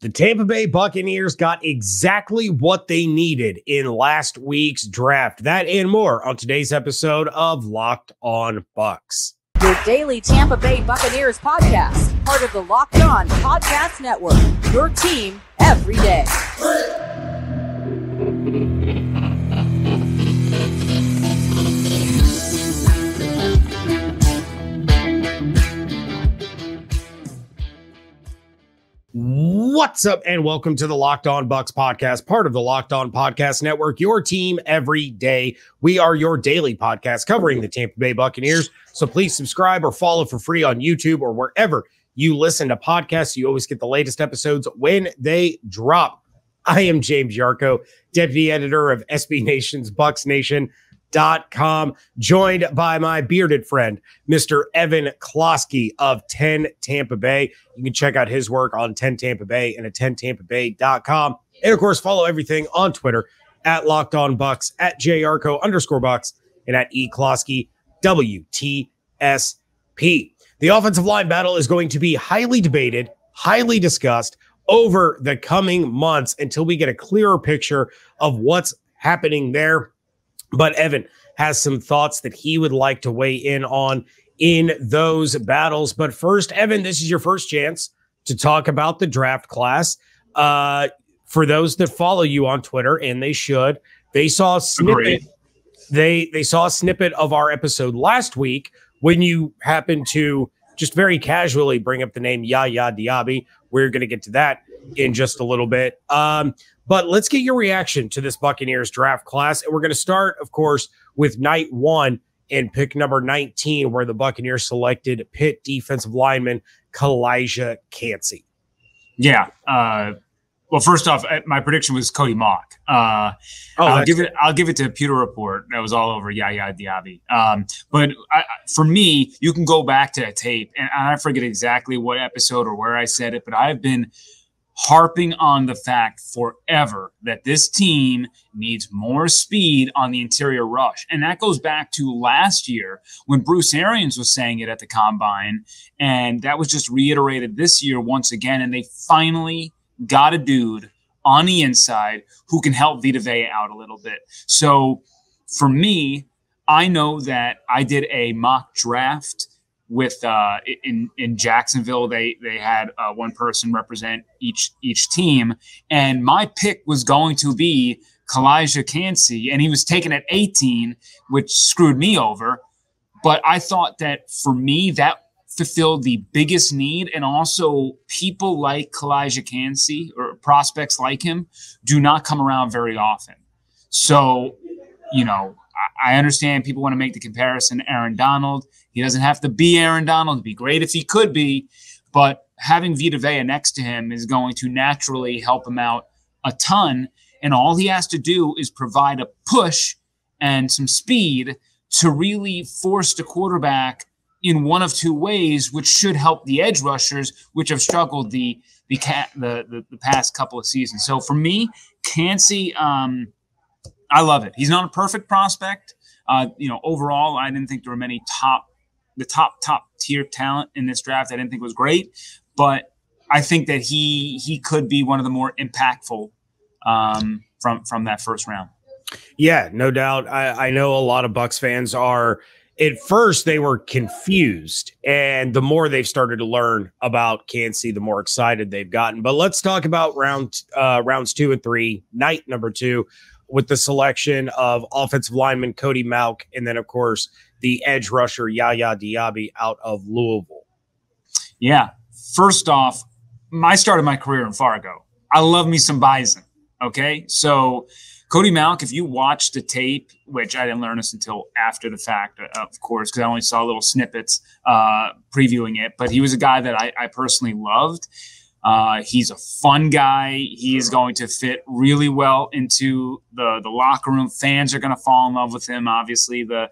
The Tampa Bay Buccaneers got exactly what they needed in last week's draft. That and more on today's episode of Locked On Bucs. Your daily Tampa Bay Buccaneers podcast, part of the Locked On Podcast Network. Your team every day. What's up, and welcome to the Locked On Bucs podcast, part of the Locked On Podcast Network, your team every day. We are your daily podcast covering the Tampa Bay Buccaneers, so please subscribe or follow for free on YouTube or wherever you listen to podcasts. You always get the latest episodes when they drop. I am James Yarcho, deputy editor of SB Nation's BucsNation.com, joined by my bearded friend, Mr. Evan Klosky of 10 Tampa Bay. You can check out his work on 10 Tampa Bay and at 10tampabay.com. And of course, follow everything on Twitter at Locked On Bucs, at JYarcho_Bucs, and at eKlosky WTSP. The offensive line battle is going to be highly debated, highly discussed over the coming months until we get a clearer picture of what's happening there. But Evan has some thoughts that he would like to weigh in on in those battles. But first, Evan, this is your first chance to talk about the draft class. For those that follow you on Twitter, and they should, they saw a snippet. They saw a snippet of our episode last week when you happened to just very casually bring up the name Yaya Diaby. We're going to get to that in just a little bit. But let's get your reaction to this Buccaneers draft class. And we're going to start, of course, with night one and pick number 19, where the Buccaneers selected Pitt defensive lineman Calijah Kancey. Yeah. Well, first off, my prediction was Cody Mauk. I'll give it to Pewter Report. That was all over Yaya Diaby. But for me, you can go back to that tape, and I forget exactly what episode or where I said it, but I've been harping on the fact forever that this team needs more speed on the interior rush. And that goes back to last year when Bruce Arians was saying it at the Combine. And that was just reiterated this year once again. And they finally got a dude on the inside who can help Vita Vea out a little bit. So for me, I know that I did a mock draft with in Jacksonville. They had one person represent each team, and my pick was going to be Calijah Kancey, and he was taken at 18, which screwed me over. But I thought that for me, that fulfilled the biggest need, and also people like Calijah Kancey or prospects like him do not come around very often. So, you know, I understand people want to make the comparison to Aaron Donald. He doesn't have to be Aaron Donald. It'd be great if he could be, but having Vita Vea next to him is going to naturally help him out a ton. And all he has to do is provide a push and some speed to really force the quarterback in one of two ways, which should help the edge rushers, which have struggled the past couple of seasons. So for me, Kancey, I love it. He's not a perfect prospect. Overall, I didn't think there were many top tier talent in this draft. I didn't think it was great, but I think that he could be one of the more impactful from that first round. Yeah, no doubt. I know a lot of Bucs fans are. At first, they were confused, and the more they've started to learn about Kancey, the more excited they've gotten. But let's talk about rounds 2 and 3, night number 2, with the selection of offensive lineman Cody Mauch, and then, of course, the edge rusher Yaya Diaby out of Louisville. Yeah. First off, I started my career in Fargo. I love me some Bison, okay? So Cody Mauch, if you watch the tape, which I didn't learn this until after the fact, of course, because I only saw little snippets previewing it, but he was a guy that I personally loved. He's a fun guy. He is going to fit really well into the locker room. Fans are going to fall in love with him. Obviously, the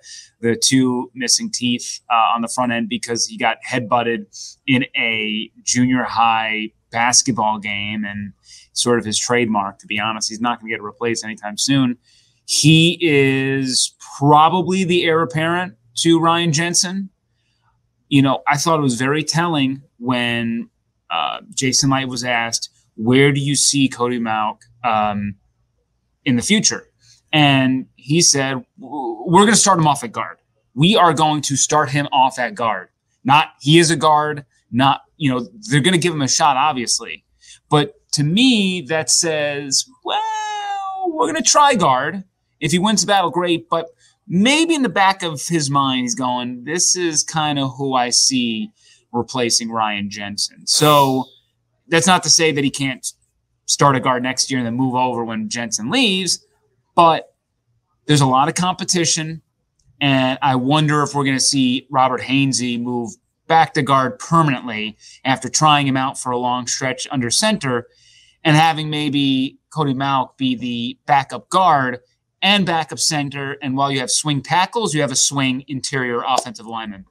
two missing teeth on the front end because he got headbutted in a junior high basketball game, and sort of his trademark, to be honest. He's not going to get replaced anytime soon. He is probably the heir apparent to Ryan Jensen. You know, I thought it was very telling when Jason Light was asked, where do you see Cody Mauch in the future? And he said, we're going to start him off at guard. We are going to start him off at guard. Not he is a guard, not, they're going to give him a shot, obviously. But to me, that says, well, we're going to try guard. If he wins the battle, great. But maybe in the back of his mind, he's going, this is kind of who I see replacing Ryan Jensen. So that's not to say that he can't start a guard next year and then move over when Jensen leaves. But there's a lot of competition, and I wonder if we're going to see Robert Hainsey move back to guard permanently after trying him out for a long stretch under center and having maybe Cody Mauch be the backup guard and backup center. And while you have swing tackles, you have a swing interior offensive lineman.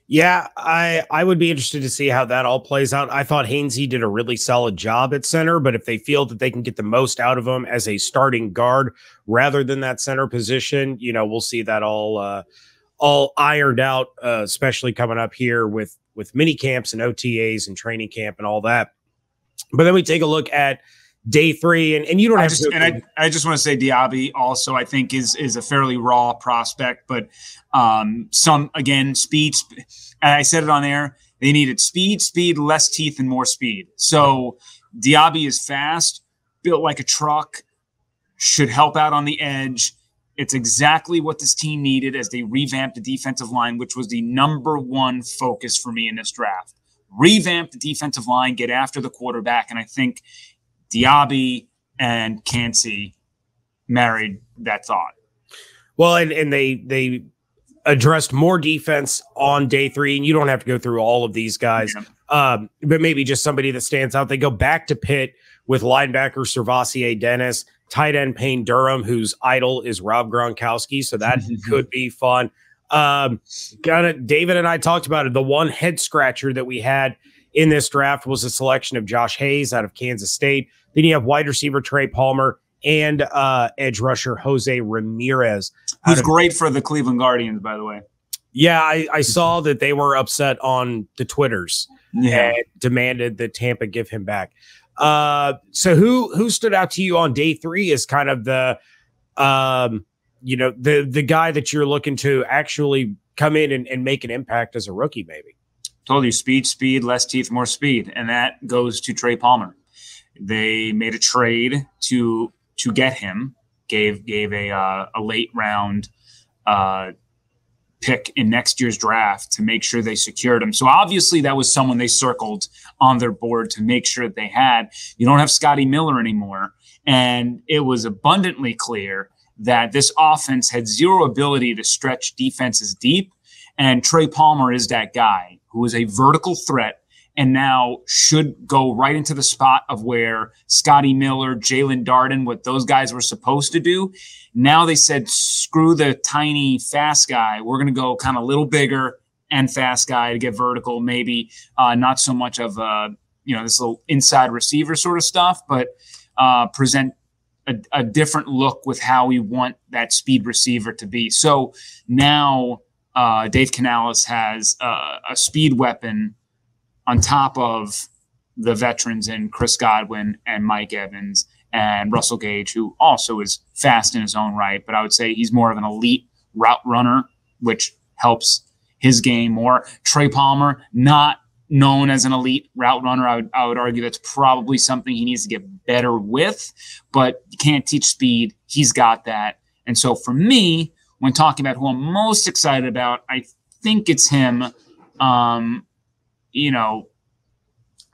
Yeah, I would be interested to see how that all plays out. I thought Hainsey did a really solid job at center, but if they feel that they can get the most out of him as a starting guard rather than that center position, we'll see that all ironed out, especially coming up here with mini camps and OTAs and training camp and all that. But then we take a look at day 3, and you don't have to. And I just want to say Diaby also, I think, is a fairly raw prospect, but some, again, speed. I said it on air. They needed speed, less teeth, and more speed. So Diaby is fast, built like a truck, should help out on the edge. It's exactly what this team needed as they revamped the defensive line, which was the number one focus for me in this draft. Revamp the defensive line, get after the quarterback, and I think Diaby and Kancey married that thought. Well, and they addressed more defense on day 3, and you don't have to go through all of these guys, but maybe just somebody that stands out. They go back to Pitt with linebacker Servassier Dennis, tight end Payne Durham, whose idol is Rob Gronkowski, so that could be fun. David and I talked about it. The one head scratcher that we had in this draft was a selection of Josh Hayes out of Kansas State. Then you have wide receiver Trey Palmer and edge rusher Jose Ramirez. Who's great for the Cleveland Guardians, by the way. Yeah, I saw that they were upset on the Twitters and demanded that Tampa give him back. So who stood out to you on day 3 as kind of the the guy that you're looking to actually come in and make an impact as a rookie, maybe? Told you, speed, less teeth, more speed. And that goes to Trey Palmer. They made a trade to get him, gave a late round pick in next year's draft to make sure they secured him. So obviously that was someone they circled on their board to make sure that they had. You don't have Scotty Miller anymore. And it was abundantly clear that this offense had zero ability to stretch defenses deep. And Trey Palmer is that guy who is a vertical threat and now should go right into the spot of where Scotty Miller, Jalen Darden, what those guys were supposed to do. Now they said, screw the tiny fast guy. We're going to go kind of a little bigger and fast guy to get vertical, maybe not so much of this little inside receiver sort of stuff, but present a different look with how we want that speed receiver to be. So now Dave Canales has a speed weapon on top of the veterans in Chris Godwin and Mike Evans and Russell Gage, who also is fast in his own right. But I would say he's more of an elite route runner, which helps his game more. Trey Palmer, not known as an elite route runner. I would argue that's probably something he needs to get better with, but you can't teach speed. He's got that. And so for me, when talking about who I'm most excited about, I think it's him.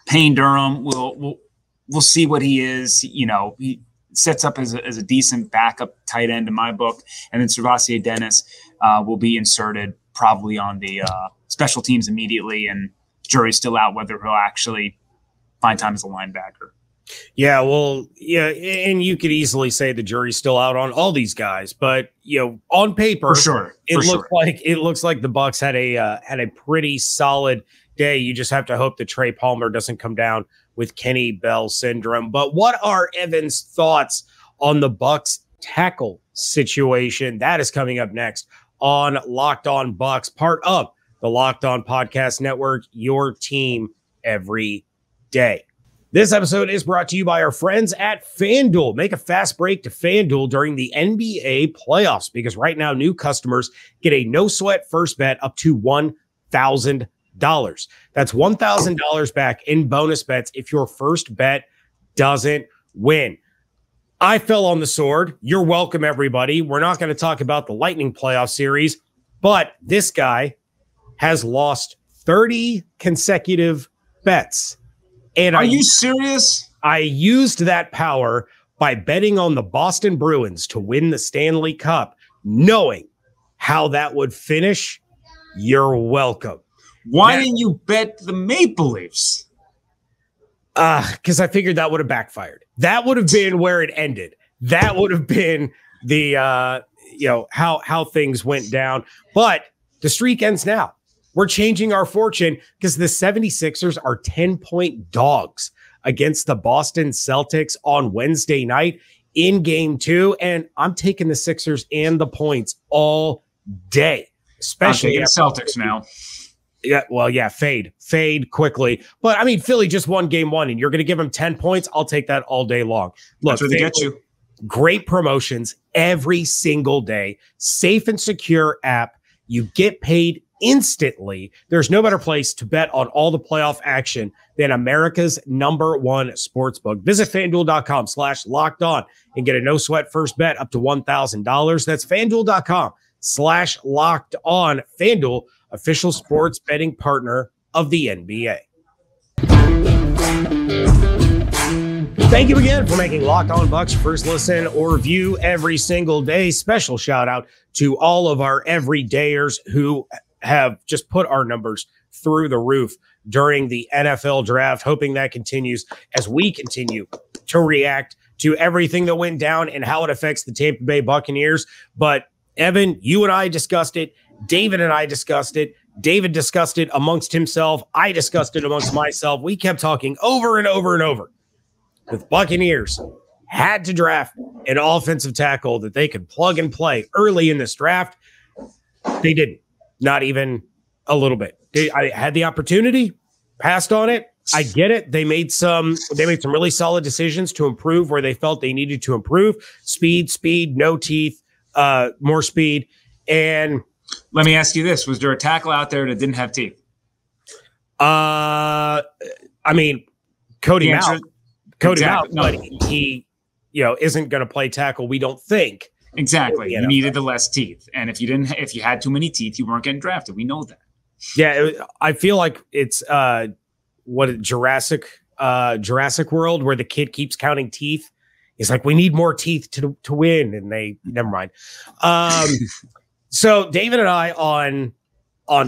Payne Durham, we'll see what he is. He sets up as a decent backup tight end in my book. And then Servassier Dennis will be inserted probably on the special teams immediately. And jury's still out whether he'll actually find time as a linebacker. Yeah, well, yeah, and you could easily say the jury's still out on all these guys, but on paper, for sure, it looks like the Bucs had a pretty solid day. You just have to hope that Trey Palmer doesn't come down with Kenny Bell syndrome. But what are Evan's thoughts on the Bucs tackle situation? That is coming up next on Locked On Bucs, part of the Locked On Podcast Network, your team every day. This episode is brought to you by our friends at FanDuel. Make a fast break to FanDuel during the NBA playoffs because right now new customers get a no-sweat first bet up to $1,000. That's $1,000 back in bonus bets if your first bet doesn't win. I fell on the sword. You're welcome, everybody. We're not going to talk about the Lightning playoff series, but this guy has lost 30 consecutive bets. And are you serious? I used that power by betting on the Boston Bruins to win the Stanley Cup, knowing how that would finish. You're welcome. Why didn't you bet the Maple Leafs? Because I figured that would have backfired. That would have been where it ended. That would have been the how things went down. But the streak ends now. We're changing our fortune because the 76ers are 10-point dogs against the Boston Celtics on Wednesday night in game 2. And I'm taking the Sixers and the points all day, especially the Celtics now. Yeah, well, yeah, fade quickly. But I mean, Philly just won game 1 and you're going to give them 10 points. I'll take that all day long. Look, that's where they get you. Great promotions every single day. Safe and secure app. You get paid instantly. There's no better place to bet on all the playoff action than America's #1 sportsbook. Visit FanDuel.com/lockedon and get a no sweat first bet up to $1,000. That's FanDuel.com/lockedon. FanDuel, official sports betting partner of the NBA. Thank you again for making Locked On Bucs your first listen or view every single day. Special shout out to all of our everydayers who have just put our numbers through the roof during the NFL draft, hoping that continues as we continue to react to everything that went down and how it affects the Tampa Bay Buccaneers. But Evan, you and I discussed it. David and I discussed it. David discussed it amongst himself. I discussed it amongst myself. We kept talking over and over and over. The Buccaneers had to draft an offensive tackle that they could plug and play early in this draft. They didn't. Not even a little bit. I had the opportunity, passed on it. I get it. They made some really solid decisions to improve where they felt they needed to improve. Speed, no teeth, more speed. And let me ask you this. Was there a tackle out there that didn't have teeth? I mean, Cody Mauch. Cody Mauch, but he, isn't going to play tackle, we don't think. Exactly. You needed the less teeth. And if you had too many teeth, you weren't getting drafted. We know that. Yeah. I feel like it's Jurassic World where the kid keeps counting teeth. He's like, we need more teeth to win. And never mind. So David and I on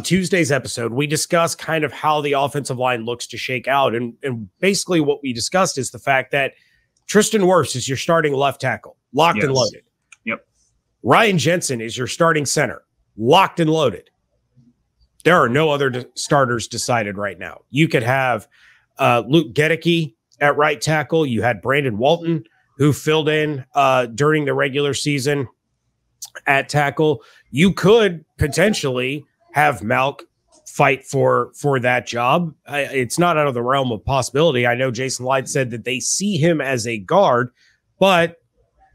Tuesday's episode, we discussed kind of how the offensive line looks to shake out. And basically what we discussed is the fact that Tristan Wirfs is your starting left tackle, locked and loaded. Yep. Ryan Jensen is your starting center, locked and loaded. There are no other starters decided right now. You could have Luke Gedeke at right tackle. You had Brandon Walton, who filled in during the regular season at tackle. You could potentially have Mauch fight for that job. It's not out of the realm of possibility. I know Jason Light said that they see him as a guard, but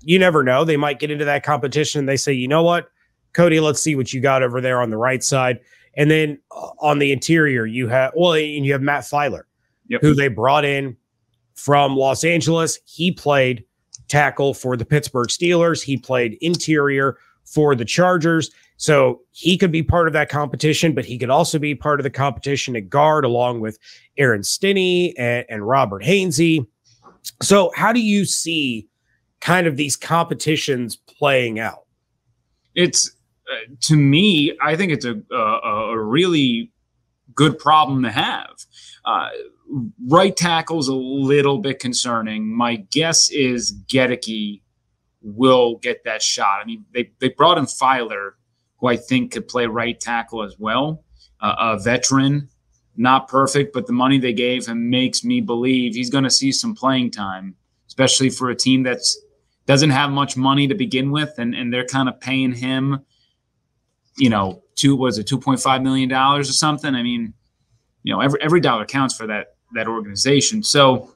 you never know. They might get into that competition and they say, you know what, Cody, let's see what you got over there on the right side. And then on the interior, you have Matt Filer, who they brought in from Los Angeles. He played tackle for the Pittsburgh Steelers. He played interior for the Chargers. So he could be part of that competition, but he could also be part of the competition at guard along with Aaron Stinney and Robert Hainsey. So how do you see kind of these competitions playing out? It's to me, I think it's a really good problem to have. Right tackle is a little bit concerning. My guess is Gedeke will get that shot. I mean, they brought in Filer, who I think could play right tackle as well. A veteran, not perfect, but the money they gave him makes me believe he's going to see some playing time, especially for a team that doesn't have much money to begin with, and they're kind of paying him, $2.5 million or something. I mean, every dollar counts for that organization. So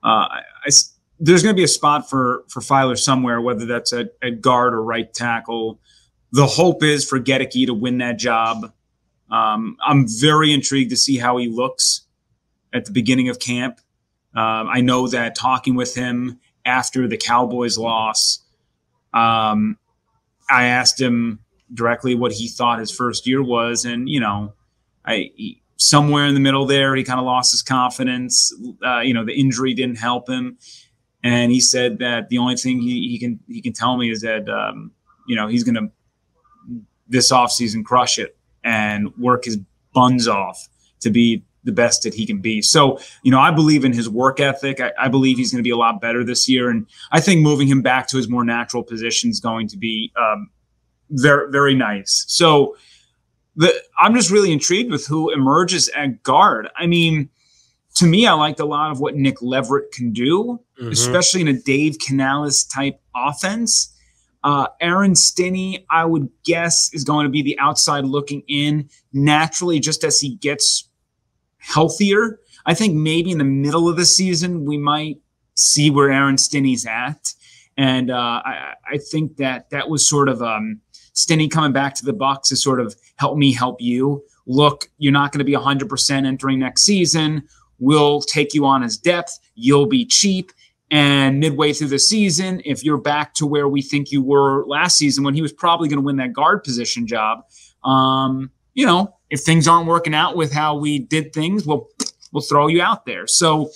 There's going to be a spot for Filer somewhere, whether that's at guard or right tackle. The hope is for Gedeke to win that job. I'm very intrigued to see how he looks at the beginning of camp. I know that talking with him after the Cowboys loss, I asked him directly what he thought his first year was. And, somewhere in the middle there, he kind of lost his confidence. The injury didn't help him. And he said that the only thing he can tell me is that, he's going to this offseason crush it and work his buns off to be the best that he can be. So, I believe in his work ethic. I believe he's going to be a lot better this year. And I think moving him back to his more natural position is going to be very, very nice. So I'm just really intrigued with who emerges at guard. I mean, to me, I liked a lot of what Nick Leverett can do, especially in a Dave Canales type offense. Aaron Stinney, I would guess, is going to be the outside looking in naturally just as he gets healthier. I think maybe in the middle of the season, we might see where Aaron Stinney's at. And I think that was sort of Stinney coming back to the Bucs is sort of help me help you. Look, you're not going to be 100% entering next season. We'll take you on as depth. You'll be cheap. And midway through the season, if you're back to where we think you were last season when he was probably going to win that guard position job, if things aren't working out with how we did things, we'll throw you out there. So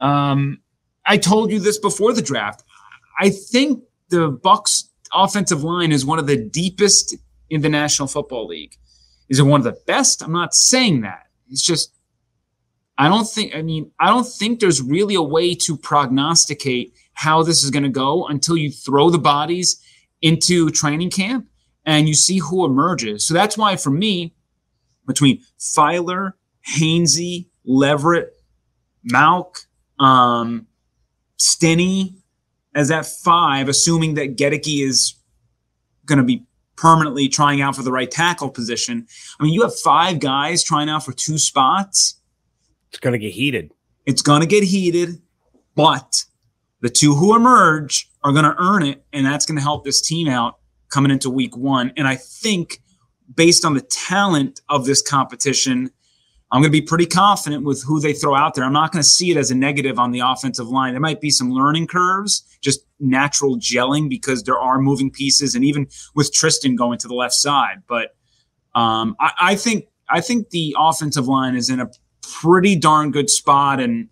I told you this before the draft. I think the Bucs offensive line is one of the deepest in the National Football League. Is it one of the best? I'm not saying that. It's just I don't think there's really a way to prognosticate how this is going to go until you throw the bodies into training camp and you see who emerges. So that's why for me, between Filer, Hainsey, Leverett, Mauch, Stinney as that 5, assuming that Gedeke is going to be permanently trying out for the right tackle position. I mean, you have 5 guys trying out for 2 spots. It's going to get heated. It's going to get heated, but the 2 who emerge are going to earn it, and that's going to help this team out coming into week 1. And I think based on the talent of this competition, I'm going to be pretty confident with who they throw out there. I'm not going to see it as a negative on the offensive line. There might be some learning curves, just natural gelling because there are moving pieces, and even with Tristan going to the left side. But I think the offensive line is in a pretty darn good spot. And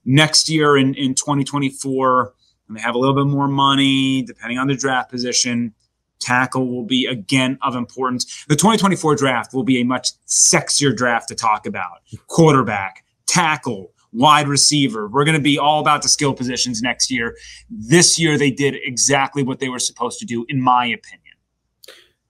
next year in 2024, when they have a little bit more money, depending on the draft position, tackle will be, again, of importance. The 2024 draft will be a much sexier draft to talk about. Quarterback, tackle, wide receiver. We're going to be all about the skill positions next year. This year, they did exactly what they were supposed to do, in my opinion.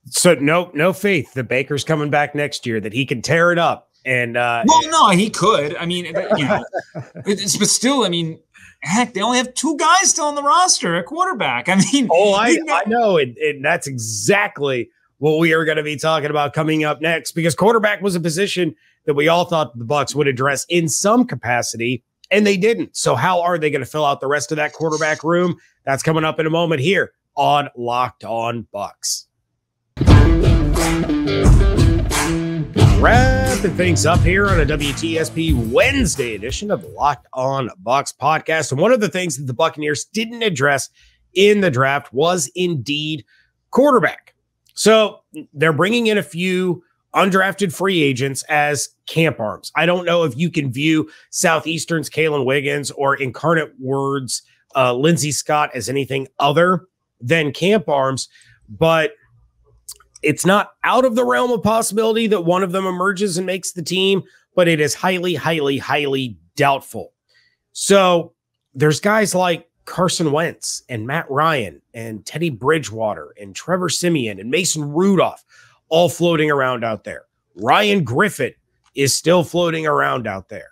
So no faith that Baker's coming back next year, that he can tear it up. And no, he could. I mean, but still, I mean, heck, they only have 2 guys still on the roster at quarterback. I mean, I know, and that's exactly what we are going to be talking about coming up next, because quarterback was a position that we all thought the Bucs would address in some capacity, and they didn't. So how are they going to fill out the rest of that quarterback room? That's coming up in a moment here on Locked On Bucs. Wrapping things up here on a WTSP Wednesday edition of the Locked On Bucs podcast. And one of the things that the Buccaneers didn't address in the draft was indeed quarterback. So they're bringing in a few undrafted free agents as camp arms. I don't know if you can view Southeastern's Kalen Wiggins or Incarnate Word's Lindsey Scott as anything other than camp arms, but it's not out of the realm of possibility that one of them emerges and makes the team, but it is highly, highly, highly doubtful. So there's guys like Carson Wentz and Matt Ryan and Teddy Bridgewater and Trevor Siemian and Mason Rudolph all floating around out there. Ryan Griffin is still floating around out there.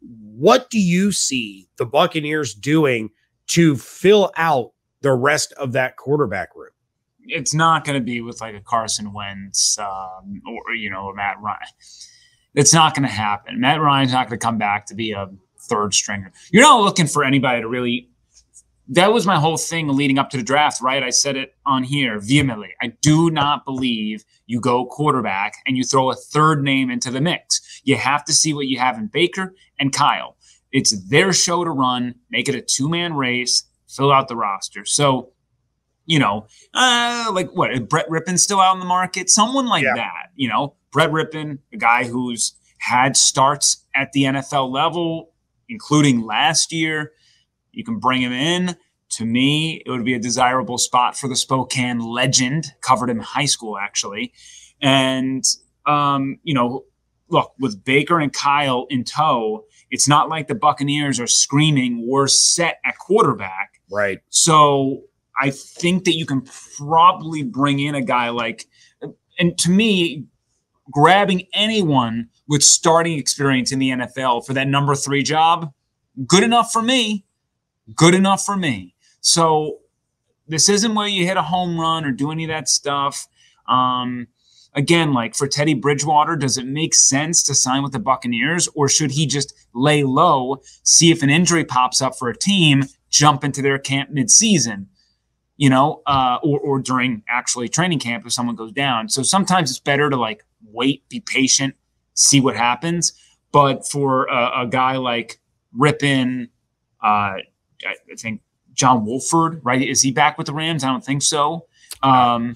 What do you see the Buccaneers doing to fill out the rest of that quarterback room? It's not going to be with like a Carson Wentz or Matt Ryan. It's not going to happen. Matt Ryan's not going to come back to be a third stringer. You're not looking for anybody to really. That was my whole thing leading up to the draft, right? I said it on here vehemently. I do not believe you go quarterback and you throw a third name into the mix. You have to see what you have in Baker and Kyle. It's their show to run, make it a two-man race, fill out the roster. So, like what? Is Brett Rippon still out on the market? Someone like that, Brett Rippon, a guy who's had starts at the NFL level, including last year. You can bring him in. To me, it would be a desirable spot for the Spokane legend. Covered him in high school, actually. And, look, with Baker and Kyle in tow, it's not like the Buccaneers are screaming, we're set at quarterback. Right. So I think that you can probably bring in a guy like – and to me, grabbing anyone with starting experience in the NFL for that number 3 job, good enough for me. Good enough for me. So this isn't where you hit a home run or do any of that stuff. Again, like for Teddy Bridgewater, does it make sense to sign with the Buccaneers, or should he just lay low, see if an injury pops up for a team, jump into their camp midseason, or during actually training camp if someone goes down? So sometimes it's better to like wait, be patient, see what happens. But for a guy like Rippon, I think John Wolford, right? Is he back with the Rams? I don't think so. Sure.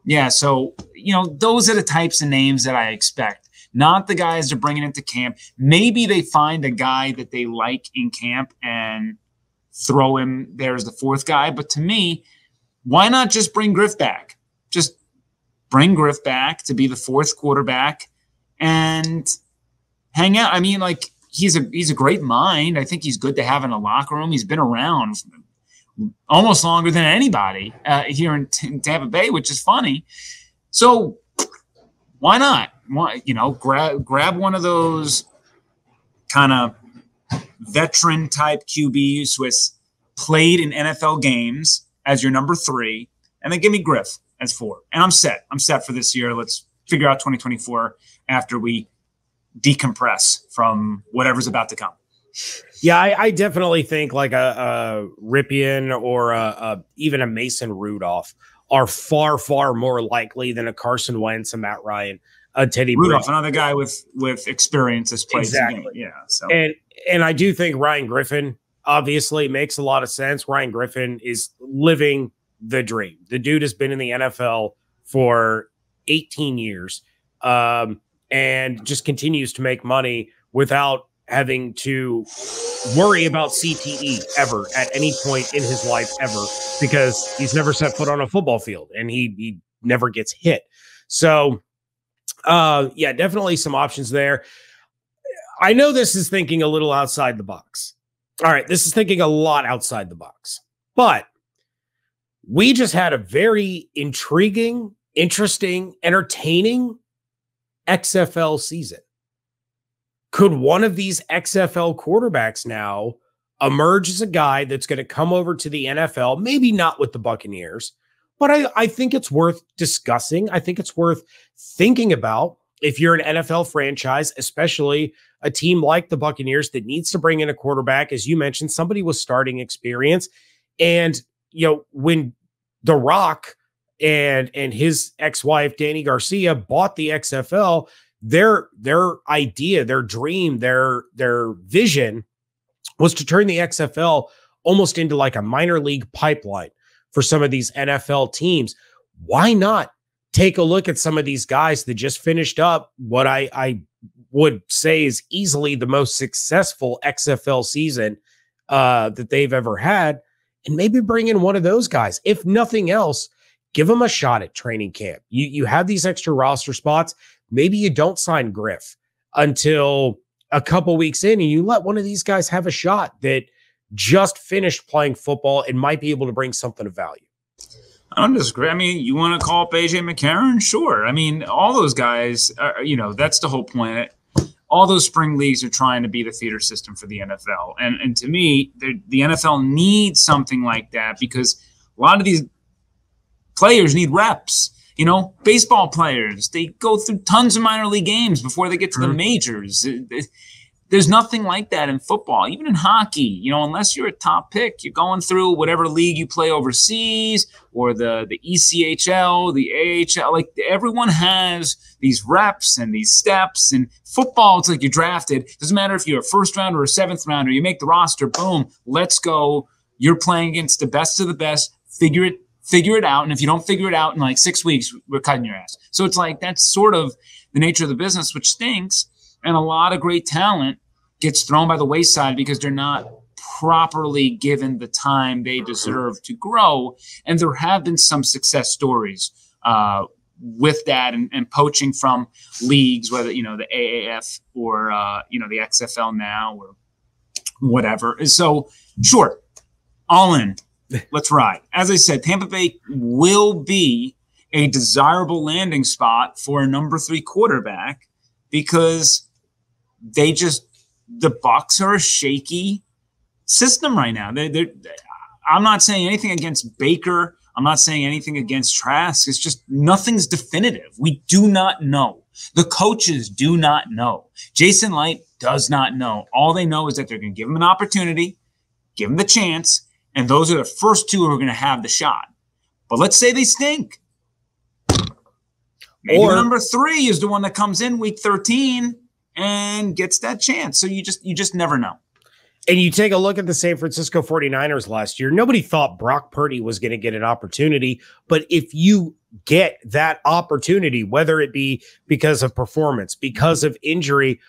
Yeah, so, those are the types of names that I expect. Not the guys they're bringing into camp. Maybe they find a guy that they like in camp and throw him there as the 4th guy. But to me, why not just bring Griff back? Just bring Griff back to be the 4th quarterback and hang out. I mean, like, he's a great mind. I think he's good to have in a locker room. He's been around almost longer than anybody here in Tampa Bay, which is funny. So why not? Grab one of those kind of veteran type QBs who has played in NFL games as your number 3, and then give me Griff as 4. And I'm set. I'm set for this year. Let's figure out 2024 after we decompress from whatever's about to come. Yeah, I definitely think like a Ripien or even a Mason Rudolph are far, far more likely than a Carson Wentz, a Matt Ryan, a Teddy Rudolph, another guy with experience as plays exactly. The game. Yeah. So and I do think Ryan Griffin obviously makes a lot of sense. Ryan Griffin is living the dream. The dude has been in the NFL for 18 years and just continues to make money without having to worry about CTE ever at any point in his life ever, because he's never set foot on a football field and he never gets hit. So yeah, definitely some options there. I know this is thinking a little outside the box. All right, this is thinking a lot outside the box, but we just had a very intriguing, interesting, entertaining XFL season. Could one of these XFL quarterbacks now emerge as a guy that's going to come over to the NFL? Maybe not with the Buccaneers, but I think it's worth discussing. I think it's worth thinking about if you're an NFL franchise, especially a team like the Buccaneers that needs to bring in a quarterback. As you mentioned, somebody with starting experience. And, when The Rock and his ex-wife, Danny Garcia, bought the XFL, their idea, their dream, their vision was to turn the XFL almost into like a minor league pipeline for some of these NFL teams. Why not take a look at some of these guys that just finished up what I would say is easily the most successful XFL season that they've ever had, and maybe bring in one of those guys? If nothing else, give them a shot at training camp. You have these extra roster spots. Maybe you don't sign Griff until a couple weeks in, and you let one of these guys have a shot that just finished playing football and might be able to bring something of value. I don't disagree. I mean, you want to call up AJ McCarron? Sure. I mean, all those guys, that's the whole point. All those spring leagues are trying to be the feeder system for the NFL. And to me, the NFL needs something like that, because a lot of these players need reps. Baseball players, they go through tons of minor league games before they get to the majors. There's nothing like that in football, even in hockey. Unless you're a top pick, you're going through whatever league you play overseas or the ECHL, the AHL. Like, everyone has these reps and these steps. And football, it's like you're drafted. Doesn't matter if you're a first rounder or a seventh rounder. You make the roster, boom, let's go. You're playing against the best of the best. Figure it out. And if you don't figure it out in like 6 weeks, we're cutting your ass. So it's like that's sort of the nature of the business, which stinks. And a lot of great talent gets thrown by the wayside because they're not properly given the time they deserve to grow. And there have been some success stories with that and poaching from leagues, whether, the AAF or, the XFL now or whatever. So, sure, all in. Let's ride. As I said, Tampa Bay will be a desirable landing spot for a number 3 quarterback because the Bucs are a shaky system right now. I'm not saying anything against Baker. I'm not saying anything against Trask. It's just nothing's definitive. We do not know. The coaches do not know. Jason Light does not know. All they know is that they're going to give him an opportunity, give him the chance, and those are the first 2 who are going to have the shot. But let's say they stink. Maybe number 3 is the one that comes in week 13 and gets that chance. So you just never know. And you take a look at the San Francisco 49ers last year. Nobody thought Brock Purdy was going to get an opportunity. But if you get that opportunity, whether it be because of performance, because of injury,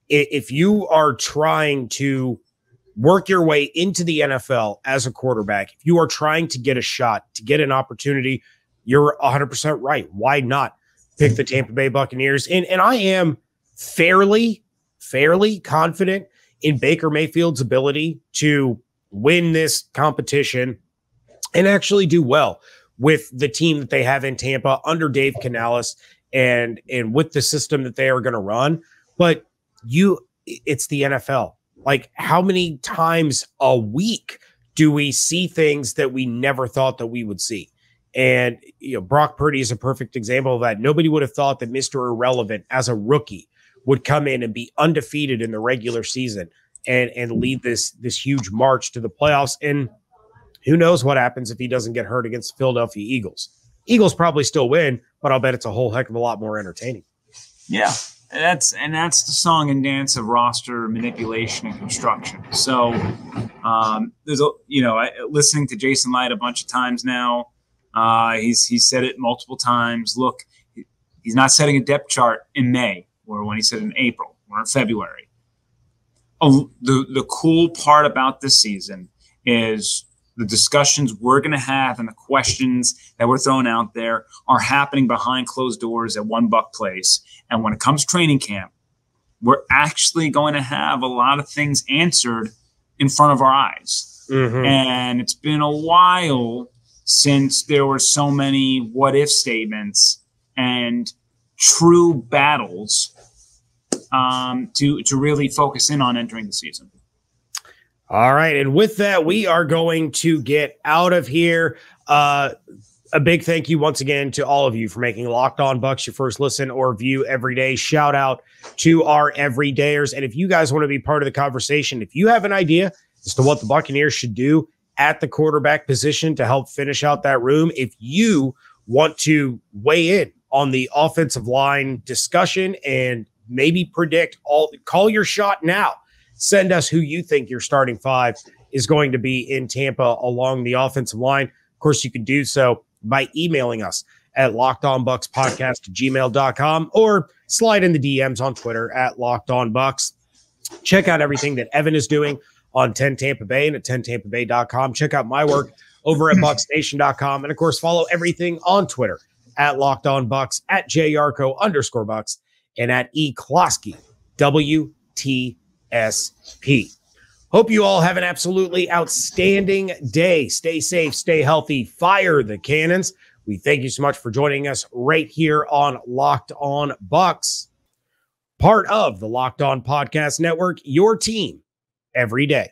if you are trying to work your way into the NFL as a quarterback, if you are trying to get a shot, to get an opportunity, you're 100% right. Why not pick the Tampa Bay Buccaneers? And I am fairly confident in Baker Mayfield's ability to win this competition and actually do well with the team that they have in Tampa under Dave Canales and with the system that they are going to run. But it's the NFL. Like, how many times a week do we see things that we never thought that we would see? And Brock Purdy is a perfect example of that. Nobody would have thought that Mr. Irrelevant as a rookie would come in and be undefeated in the regular season and lead this huge march to the playoffs. And who knows what happens if he doesn't get hurt against the Philadelphia Eagles. Eagles probably still win, but I'll bet it's a whole heck of a lot more entertaining. Yeah, that's the song and dance of roster manipulation and construction. So there's listening to Jason Light a bunch of times now. He's said it multiple times. Look, he's not setting a depth chart in May or when he said in April or in February. The cool part about this season is the discussions we're going to have and the questions that we're throwing out there are happening behind closed doors at One Buck Place. And when it comes training camp, we're actually going to have a lot of things answered in front of our eyes. Mm-hmm. And it's been a while since there were so many what if statements and true battles to really focus in on entering the season. All right. And with that, we are going to get out of here. A big thank you once again to all of you for making Locked On Bucs your first listen or view every day. Shout out to our everydayers. And if you guys want to be part of the conversation, if you have an idea as to what the Buccaneers should do at the quarterback position to help finish out that room, if you want to weigh in on the offensive line discussion and maybe predict call your shot now. Send us who you think your starting 5 is going to be in Tampa along the offensive line. Of course, you can do so by emailing us at lockedonbuckspodcast@gmail.com or slide in the DMs on Twitter at LockedOnBucs. Check out everything that Evan is doing on 10 Tampa Bay and at 10tampabay.com. Check out my work over at bucksnation.com. And of course, follow everything on Twitter at LockedOnBucs, at JYarko_Bucks, and at eKlosky, WTSP. Hope you all have an absolutely outstanding day. Stay safe, stay healthy, fire the cannons. We thank you so much for joining us right here on Locked On Bucs, part of the Locked On Podcast Network, your team every day.